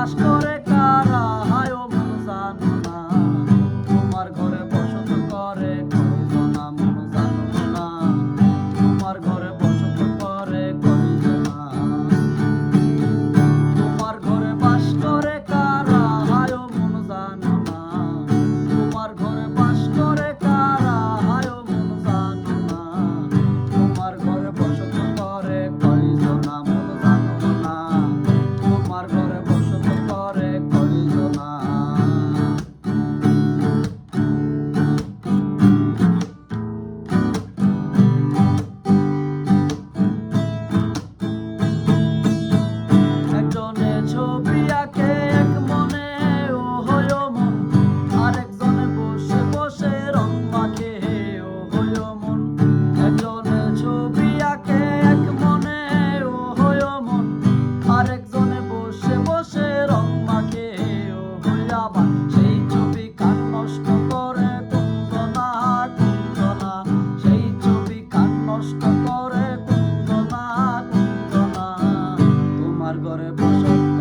বাস করে কারা হায় ও মন জানো না, তোমার ঘরে বসত করে কয়জনা মন জানো না, তোমার ঘরে বসত করে কয়জনা, তোমার ঘরে বাস করে কারা হায় ও মন জানো না, তোমার ঘরে বাস করে কারা হায় ও মন জানো না, তোমার ঘরে বসত করে কয়জনা মন জানো না, তোমার ঘরে বসত করে কয়জনা। একজনে ছবি আঁকে এক মনে ও হয় মন, আরেকজনে বসে বসে রং মাখে ও হয় মন, একজনে ছবি আঁকে এক মনে ও হয় মন, আরেকজনে বসে বসে রং মাখে ও হয় আবার সেই ছবি কান নষ্ট করে কুঞ্জনা কুঞ্জনা, সেই ছবি কান নষ্ট করে কুঞ্জনা কুঞ্জনা, তোমার ঘরে বসত